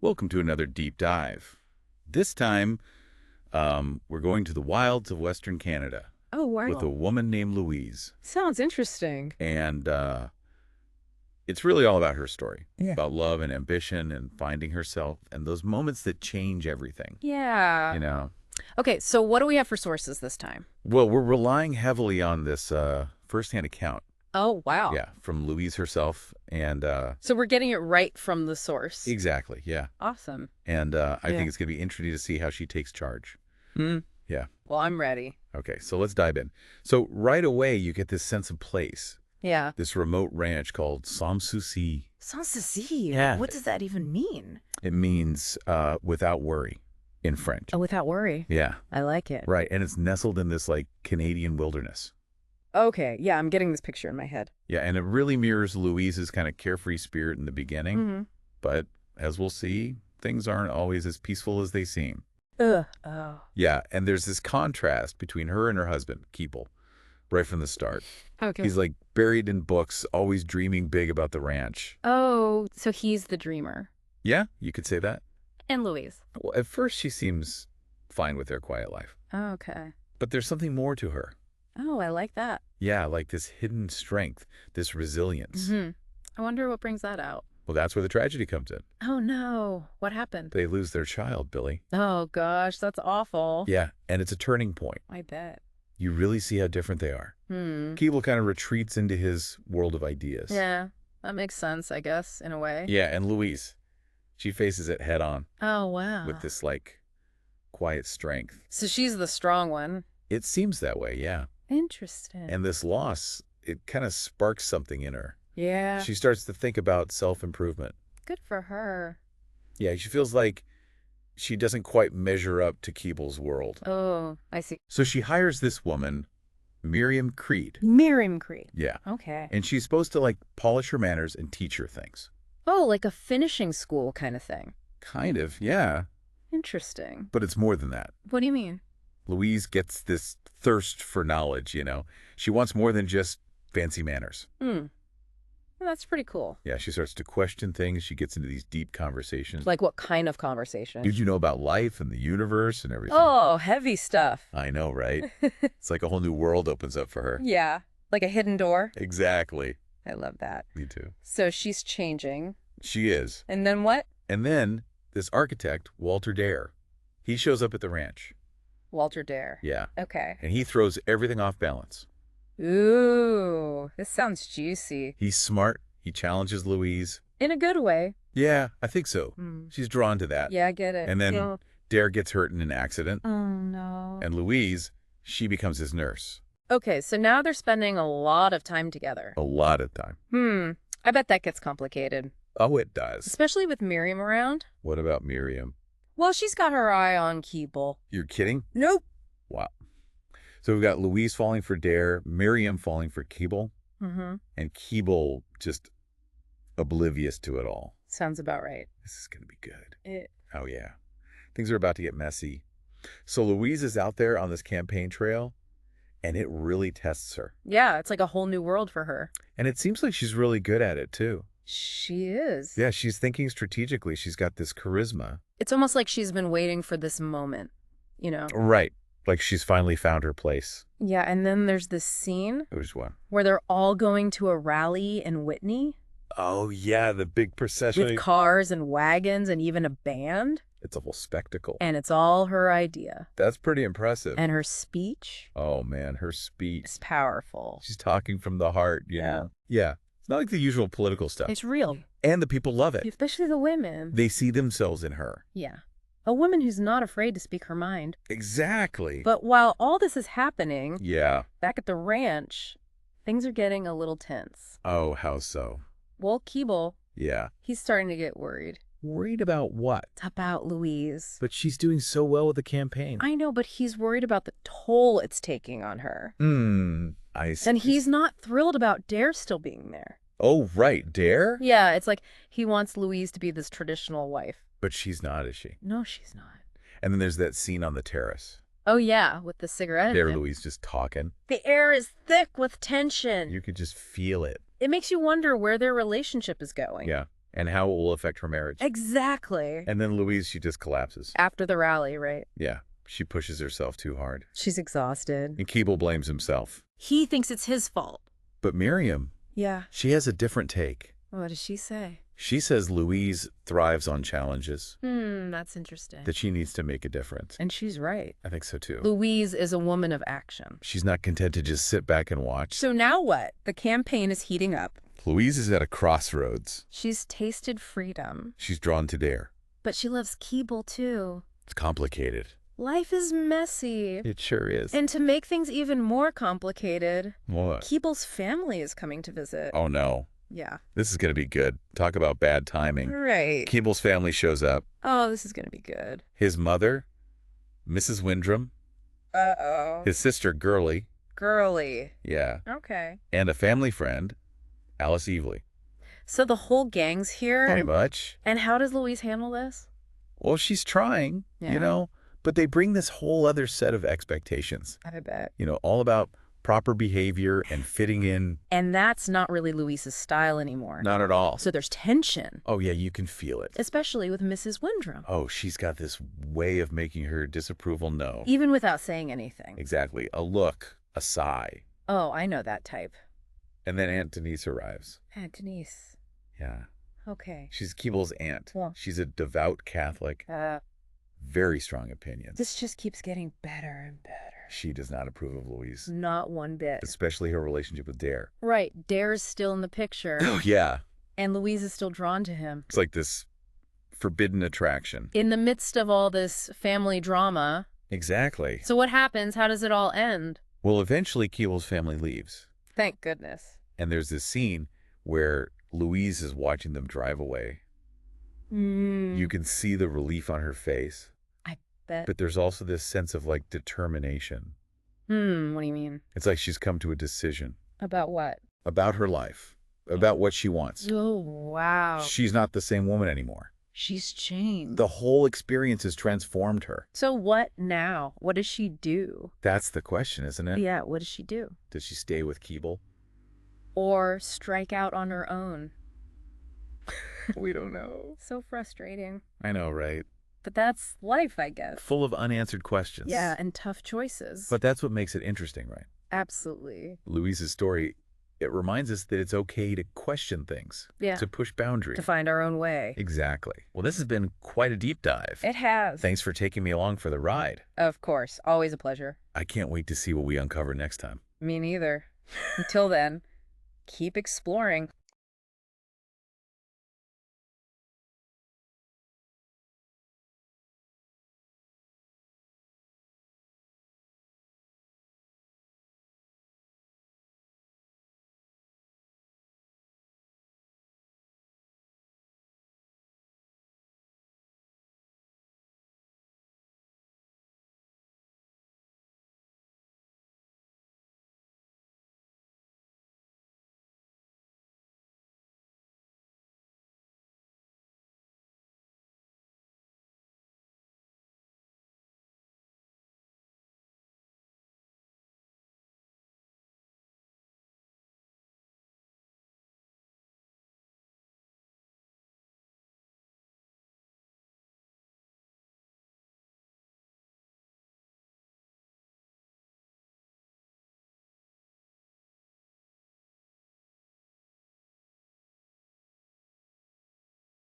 Welcome to another deep dive. This time, we're going to the wilds of Western Canada Oh, with a wow. woman named Louise. Sounds interesting. And it's really all about her story, Yeah. about love and ambition and finding herself and those moments that change everything, Yeah. you know. Okay, so what do we have for sources this time? Well, we're relying heavily on this firsthand account, Oh, wow. yeah, from Louise herself. And So we're getting it right from the source. exactly, yeah. Awesome. And I Yeah. think it's going to be interesting to see how she takes charge. Hmm. Yeah. Well, I'm ready. Okay, so let's dive in. So right away, you get this sense of place, Yeah. this remote ranch called Sans Souci. Sans souci. Yeah. What does that even mean? It means without worry in French. Oh, without worry. Yeah, I like it. right. And it's nestled in this like Canadian wilderness. Okay, yeah, I'm getting this picture in my head. Yeah, and it really mirrors Louise's kind of carefree spirit in the beginning. Mm-hmm. But as we'll see, things aren't always as peaceful as they seem. Ugh. Oh. Yeah, and there's this contrast between her and her husband, Keble, right from the start. Okay. He's like buried in books, always dreaming big about the ranch. Oh, so he's the dreamer. Yeah, you could say that. And Louise. Well, at first she seems fine with their quiet life, Okay. but there's something more to her. Oh, I like that. Yeah, like this hidden strength, this resilience. Mm-hmm. I wonder what brings that out. Well, that's where the tragedy comes in. Oh, no. What happened? They lose their child, Billy. Oh, gosh, that's awful. Yeah, and it's a turning point. I bet. You really see how different they are. Hmm. Keble kind of retreats into his world of ideas. Yeah, that makes sense, I guess, in a way. Yeah, and Louise, she faces it head on Oh, wow. with this like quiet strength. So she's the strong one. It seems that way, yeah. Interesting. And this loss, it kind of sparks something in her. Yeah. She starts to think about self-improvement. Good for her. Yeah, she feels like she doesn't quite measure up to Keble's world. Oh, I see. So she hires this woman, Miriam Creed. Miriam Creed. Yeah. Okay. And she's supposed to like polish her manners and teach her things. Oh, like a finishing school kind of thing. Kind of, yeah. Interesting. But it's more than that. What do you mean? Louise gets this thirst for knowledge, you know. She wants more than just fancy manners. Well, that's pretty cool. Yeah, she starts to question things. She gets into these deep conversations. Like what kind of conversation? Did you know about life and the universe and everything? Oh, heavy stuff. I know, right? It's like a whole new world opens up for her. Yeah. Like a hidden door. Exactly. I love that. Me too. So she's changing. She is. And then what? And then this architect, Walter Dare, he shows up at the ranch. Walter Dare. Yeah. Okay. And he throws everything off balance. Ooh, this sounds juicy. He's smart. He challenges Louise. In a good way. Yeah, I think so. Hmm. She's drawn to that. Yeah, I get it. And then Yeah. Dare gets hurt in an accident. Oh, no. And Louise, she becomes his nurse. Okay, so now they're spending a lot of time together. A lot of time. I bet that gets complicated. Oh, it does. Especially with Miriam around. What about Miriam? Well, she's got her eye on Keble. You're kidding? Nope. Wow. So we've got Louise falling for Dare, Miriam falling for Keble, Mm-hmm. and Keble just oblivious to it all. Sounds about right. This is going to be good. Oh, yeah. Things are about to get messy. So Louise is out there on this campaign trail, and it really tests her. Yeah, it's like a whole new world for her. And it seems like she's really good at it, too. She is. Yeah, she's thinking strategically. She's got this charisma. It's almost like she's been waiting for this moment, you know? Right. Like she's finally found her place. Yeah, and then there's this scene Which one? where they're all going to a rally in Whitney Oh, yeah, the big procession. with cars and wagons and even a band. It's a whole spectacle. And it's all her idea. That's pretty impressive. And her speech Oh, man, her speech. is powerful. She's talking from the heart, you know? Yeah. It's not like the usual political stuff. It's real. And the people love it. Especially the women. They see themselves in her. Yeah. A woman who's not afraid to speak her mind. Exactly. But while all this is happening, Yeah. back at the ranch, things are getting a little tense. Oh, how so? Well, Keble, Yeah. he's starting to get worried Worried about what? about Louise. But she's doing so well with the campaign. I know, but he's worried about the toll it's taking on her. I see. And he's not thrilled about Dare still being there. Oh, right. Dare? Yeah, it's like he wants Louise to be this traditional wife. But she's not, is she? No, she's not. And then there's that scene on the terrace. Oh, yeah, with the cigarette. There, in him. Louise just talking. The air is thick with tension. You could just feel it. It makes you wonder where their relationship is going. Yeah. and how it will affect her marriage. Exactly. And then Louise, she just collapses. After the rally, right? Yeah, she pushes herself too hard. She's exhausted. And Keble blames himself. He thinks it's his fault. But Miriam, Yeah. she has a different take. What does she say? She says Louise thrives on challenges, That's interesting. that she needs to make a difference. And she's right. I think so too. Louise is a woman of action. She's not content to just sit back and watch. So now what? The campaign is heating up. Louise is at a crossroads. She's tasted freedom. She's drawn to Dare. But she loves Keble too. It's complicated. Life is messy. It sure is. And to make things even more complicated, What? Keble's family is coming to visit. Oh no. Yeah. This is going to be good. Talk about bad timing. Right. Keble's family shows up. Oh, this is going to be good. His mother, Mrs. Windrum, Uh-oh. his sister, Girly, Girly. yeah, Okay. and a family friend, Alice Evely. So the whole gang's here? Pretty much. And how does Louise handle this? Well, she's trying, Yeah. but they bring this whole other set of expectations, I bet. all about proper behavior and fitting in. And that's not really Louise's style anymore. Not at all. So there's tension, Oh, yeah, you can feel it. especially with Mrs. Windrum, Oh, she's got this way of making her disapproval known. even without saying anything. Exactly. A look, a sigh. Oh, I know that type. And then Aunt Denise arrives. Aunt Denise. Yeah. Okay. She's Keble's aunt. Well. She's a devout Catholic. Very strong opinions. This just keeps getting better and better. She does not approve of Louise, Not one bit. especially her relationship with Dare. Right. Dare's still in the picture. Oh, yeah. And Louise is still drawn to him. It's like this forbidden attraction. In the midst of all this family drama. Exactly. So what happens? How does it all end? Well, eventually Keble's family leaves. Thank goodness. And there's this scene where Louise is watching them drive away. You can see the relief on her face. I bet. But there's also this sense of determination. What do you mean? It's like she's come to a decision About what? about her life, about what she wants. Oh, wow. She's not the same woman anymore. She's changed. The whole experience has transformed her. So what now? What does she do? That's the question, isn't it? Yeah, what does she do? Does she stay with Keble? Or strike out on her own? We don't know. So frustrating. I know, right? But that's life, I guess. Full of unanswered questions. Yeah, and tough choices. But that's what makes it interesting, right? Absolutely. Louise's story, it reminds us that it's okay to question things. Yeah. To push boundaries. To find our own way. Exactly. Well, this has been quite a deep dive. It has. Thanks for taking me along for the ride. Of course. Always a pleasure. I can't wait to see what we uncover next time. Me neither. Until then, keep exploring.